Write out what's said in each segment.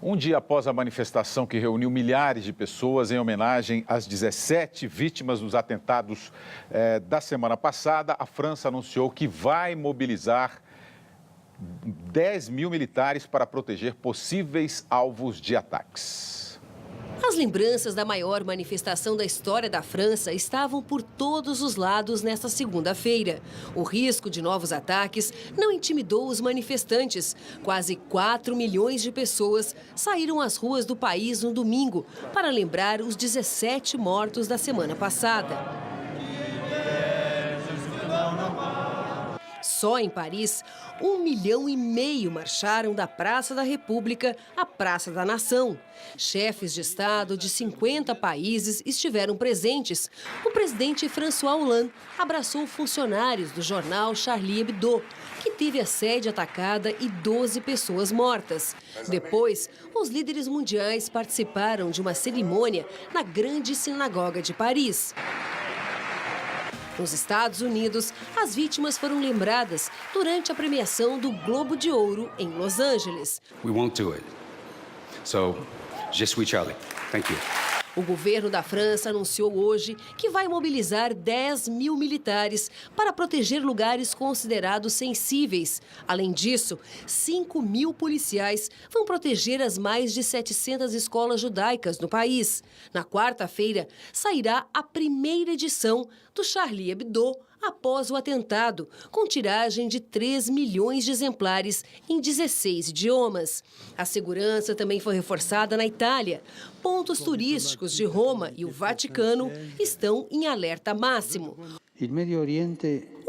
Um dia após a manifestação que reuniu milhares de pessoas em homenagem às 17 vítimas dos atentados da semana passada, a França anunciou que vai mobilizar 10 mil militares para proteger possíveis alvos de ataques. As lembranças da maior manifestação da história da França estavam por todos os lados nesta segunda-feira. O risco de novos ataques não intimidou os manifestantes. Quase 4 milhões de pessoas saíram às ruas do país no domingo para lembrar os 17 mortos da semana passada. Só em Paris, 1,5 milhão marcharam da Praça da República à Praça da Nação. Chefes de Estado de 50 países estiveram presentes. O presidente François Hollande abraçou funcionários do jornal Charlie Hebdo, que teve a sede atacada e 12 pessoas mortas. Depois, os líderes mundiais participaram de uma cerimônia na Grande Sinagoga de Paris. Nos Estados Unidos, as vítimas foram lembradas durante a premiação do Globo de Ouro em Los Angeles. We won't do it. So, je suis Charlie. Thank you. O governo da França anunciou hoje que vai mobilizar 10 mil militares para proteger lugares considerados sensíveis. Além disso, 5 mil policiais vão proteger as mais de 700 escolas judaicas no país. Na quarta-feira, sairá a primeira edição do Charlie Hebdo após o atentado, com tiragem de 3 milhões de exemplares em 16 idiomas. A segurança também foi reforçada na Itália. Pontos turísticos de Roma e o Vaticano estão em alerta máximo.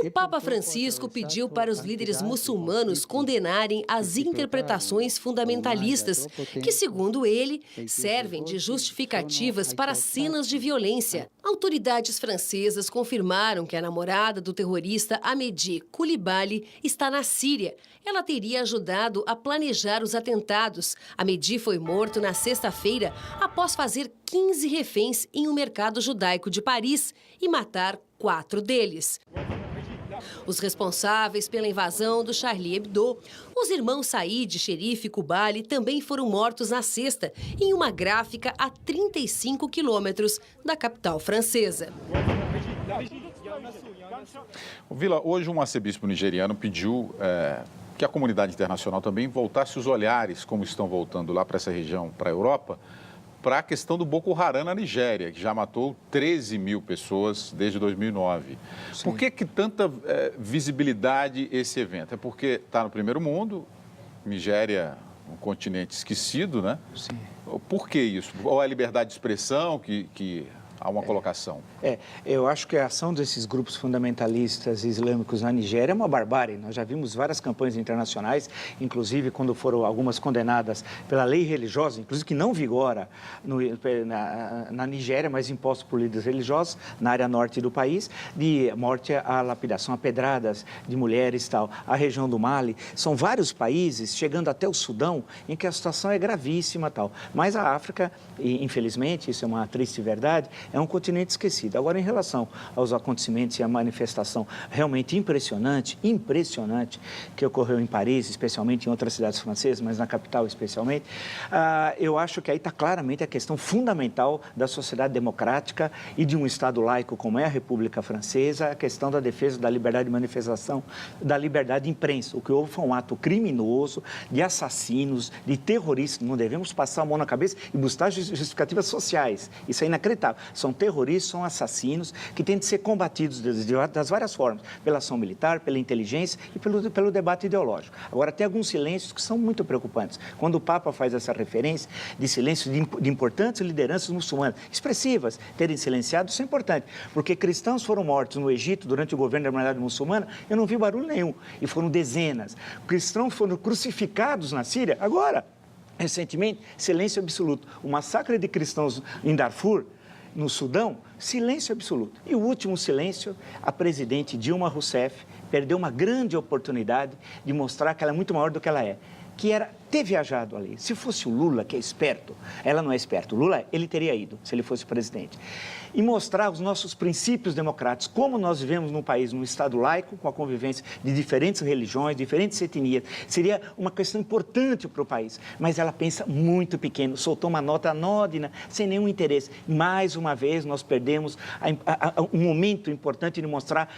O Papa Francisco pediu para os líderes muçulmanos condenarem as interpretações fundamentalistas, que, segundo ele, servem de justificativas para cenas de violência. Autoridades francesas confirmaram que a namorada do terrorista Amédi Coulibaly está na Síria. Ela teria ajudado a planejar os atentados. Amédi foi morto na sexta-feira após fazer 15 reféns em um mercado judaico de Paris e matar 4 deles. Os responsáveis pela invasão do Charlie Hebdo, os irmãos Said, Xerife e Coulibaly, também foram mortos na sexta, em uma gráfica a 35 quilômetros da capital francesa. Vila, hoje um arcebispo nigeriano pediu que a comunidade internacional também voltasse os olhares, como estão voltando lá para essa região, para a Europa, para a questão do Boko Haram na Nigéria, que já matou 13 mil pessoas desde 2009. Sim. Por que tanta visibilidade esse evento? É porque está no primeiro mundo, Nigéria, um continente esquecido, né? Sim. Por que isso? Ou é a liberdade de expressão que há uma colocação? Eu acho que a ação desses grupos fundamentalistas islâmicos na Nigéria é uma barbárie. Nós já vimos várias campanhas internacionais, inclusive quando foram algumas condenadas pela lei religiosa, inclusive que não vigora na Nigéria, mas imposto por líderes religiosos na área norte do país, de morte à lapidação, a pedradas de mulheres e tal. A região do Mali, são vários países, chegando até o Sudão, em que a situação é gravíssima e tal. Mas a África, infelizmente, isso é uma triste verdade, é um continente esquecido. Agora, em relação aos acontecimentos e a manifestação realmente impressionante que ocorreu em Paris, especialmente em outras cidades francesas, mas na capital especialmente, eu acho que aí está claramente a questão fundamental da sociedade democrática e de um Estado laico como é a República Francesa, a questão da defesa da liberdade de manifestação, da liberdade de imprensa. O que houve foi um ato criminoso de assassinos, de terroristas. Não devemos passar a mão na cabeça e buscar justificativas sociais. Isso é inacreditável. São terroristas, são assassinos que têm de ser combatidos das várias formas, pela ação militar, pela inteligência e pelo debate ideológico. Agora, tem alguns silêncios que são muito preocupantes. Quando o Papa faz essa referência de silêncio de importantes lideranças muçulmanas, expressivas, terem silenciado, isso é importante, porque cristãos foram mortos no Egito durante o governo da comunidade muçulmana, eu não vi barulho nenhum, e foram dezenas. Cristãos foram crucificados na Síria, agora, recentemente, silêncio absoluto. O massacre de cristãos em Darfur, no Sudão, silêncio absoluto. E o último silêncio, a presidente Dilma Rousseff perdeu uma grande oportunidade de mostrar que ela é muito maior do que ela é. que era ter viajado ali. Se fosse o Lula, que é esperto, ela não é esperto. O Lula, ele teria ido, se ele fosse presidente. E mostrar os nossos princípios democráticos, como nós vivemos num país, num Estado laico, com a convivência de diferentes religiões, diferentes etnias. Seria uma questão importante para o país. Mas ela pensa muito pequeno, soltou uma nota anódina, sem nenhum interesse. Mais uma vez, nós perdemos um momento importante de mostrar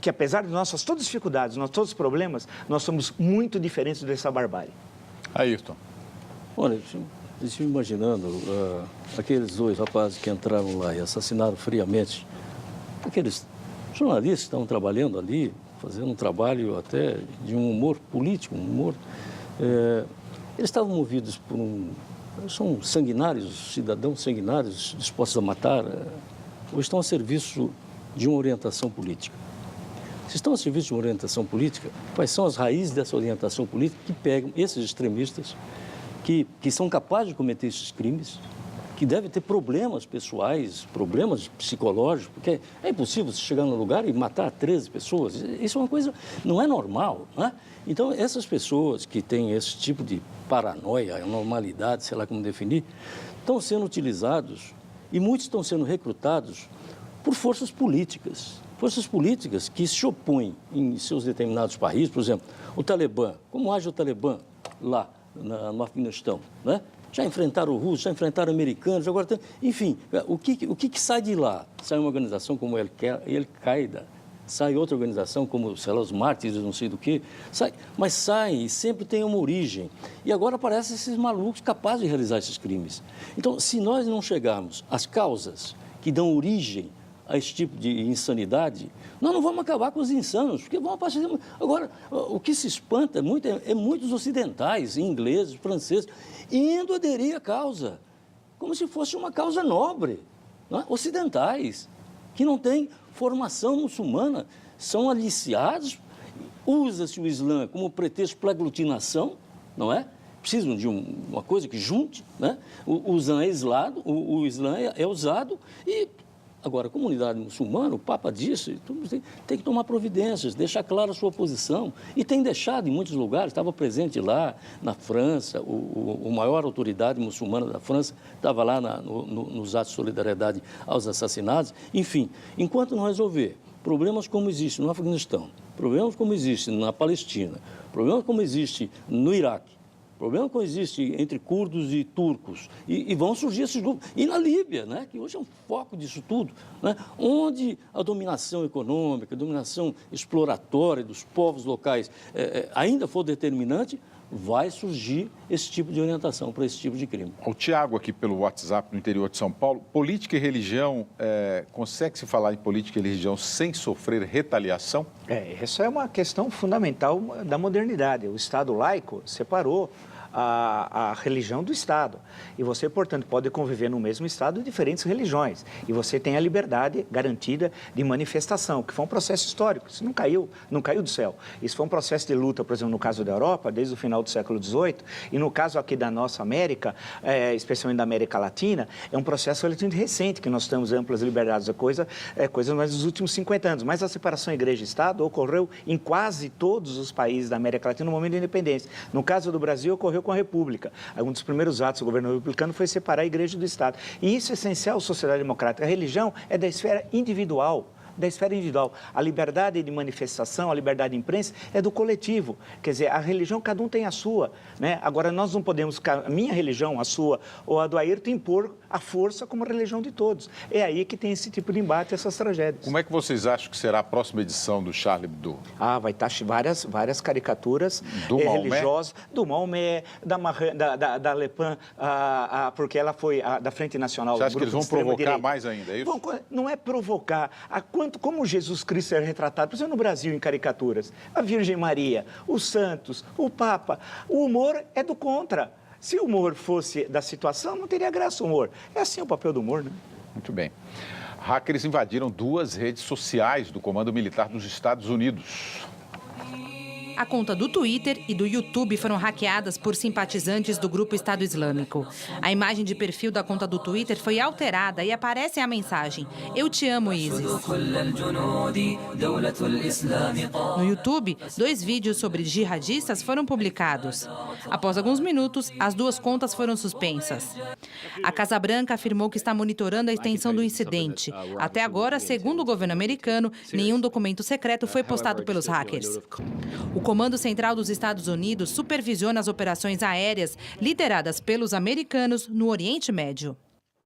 que, apesar de nossas todas as dificuldades, todos os problemas, nós somos muito diferentes dessa barbárie. Ayrton. Olha, estive imaginando aqueles dois rapazes que entraram lá e assassinaram friamente. Aqueles jornalistas que estavam trabalhando ali, fazendo um trabalho até de um humor político, eles estavam movidos por são sanguinários, cidadãos sanguinários, dispostos a matar, ou estão a serviço de uma orientação política. Se estão a serviço de uma orientação política, quais são as raízes dessa orientação política que pegam esses extremistas, que são capazes de cometer esses crimes, que devem ter problemas pessoais, problemas psicológicos, porque é impossível você chegar num lugar e matar 13 pessoas. Isso é uma coisa, não é normal, né? Então, essas pessoas que têm esse tipo de paranoia, anormalidade, sei lá como definir, estão sendo utilizados e muitos estão sendo recrutados por forças políticas que se opõem em seus determinados países. Por exemplo, o Talibã, como age o Talibã lá no Afeganistão, né? Já enfrentaram os russos, já enfrentaram americanos, agora tem... Enfim, o que sai de lá? Sai uma organização como a Al-Qaeda, sai outra organização como, sei lá, os mártires, não sei do que, mas saem e sempre tem uma origem. E agora aparecem esses malucos capazes de realizar esses crimes. Então, se nós não chegarmos às causas que dão origem a esse tipo de insanidade, nós não vamos acabar com os insanos, porque vão aparecer... Agora, o que se espanta muito é muitos ocidentais, ingleses, franceses, indo aderir à causa, como se fosse uma causa nobre, não é? Ocidentais, que não têm formação muçulmana, são aliciados, usa-se o Islã como pretexto para aglutinação, não é? Precisam de uma coisa que junte, né? O Islã é islado, o Islã é usado e... Agora, a comunidade muçulmana, o Papa disse, tem que tomar providências, deixar clara a sua posição. E tem deixado em muitos lugares, estava presente lá na França, a maior autoridade muçulmana da França estava lá nos atos de solidariedade aos assassinados. Enfim, enquanto não resolver problemas como existe no Afeganistão, problemas como existe na Palestina, problemas como existe no Iraque, problema que existe entre curdos e turcos, e vão surgir esses grupos. E na Líbia, né, que hoje é um foco disso tudo, né, onde a dominação econômica, a dominação exploratória dos povos locais ainda for determinante, vai surgir esse tipo de orientação para esse tipo de crime. O Tiago, aqui pelo WhatsApp, no interior de São Paulo, política e religião, consegue-se falar em política e religião sem sofrer retaliação? Essa é uma questão fundamental da modernidade. O Estado laico separou a religião do Estado. E você, portanto, pode conviver no mesmo Estado de diferentes religiões. E você tem a liberdade garantida de manifestação, que foi um processo histórico. Isso não caiu do céu. Isso foi um processo de luta, por exemplo, no caso da Europa, desde o final do século XVIII. E no caso aqui da nossa América, especialmente da América Latina, é um processo relativamente recente, que nós temos amplas liberdades. Coisa mais dos últimos 50 anos. Mas a separação igreja-Estado ocorreu em quase todos os países da América Latina no momento da independência. No caso do Brasil, ocorreu com a República. Um dos primeiros atos do governo republicano foi separar a igreja do Estado. E isso é essencial à sociedade democrática. A religião é da esfera individual. A liberdade de manifestação, a liberdade de imprensa é do coletivo. Quer dizer, a religião, cada um tem a sua, né? Agora, nós não podemos, a minha religião, a sua, ou a do Ayrton, impor a força como a religião de todos. É aí que tem esse tipo de embate, essas tragédias. Como é que vocês acham que será a próxima edição do Charlie Hebdo? Vai estar várias caricaturas religiosas, do Maomé, da Le Pen, porque ela foi da Frente Nacional. Você acha que eles vão provocar mais ainda, é isso? Não é provocar. Como Jesus Cristo é retratado, por exemplo, no Brasil, em caricaturas. A Virgem Maria, os santos, o Papa. O humor é do contra. Se o humor fosse da situação, não teria graça o humor. É assim o papel do humor, né? Muito bem. Hackers invadiram 2 redes sociais do Comando Militar dos Estados Unidos. A conta do Twitter e do YouTube foram hackeadas por simpatizantes do grupo Estado Islâmico. A imagem de perfil da conta do Twitter foi alterada e aparece a mensagem: "Eu te amo, ISIS". No YouTube, 2 vídeos sobre jihadistas foram publicados. Após alguns minutos, as 2 contas foram suspensas. A Casa Branca afirmou que está monitorando a extensão do incidente. Até agora, segundo o governo americano, nenhum documento secreto foi postado pelos hackers. O Comando Central dos Estados Unidos supervisiona as operações aéreas lideradas pelos americanos no Oriente Médio.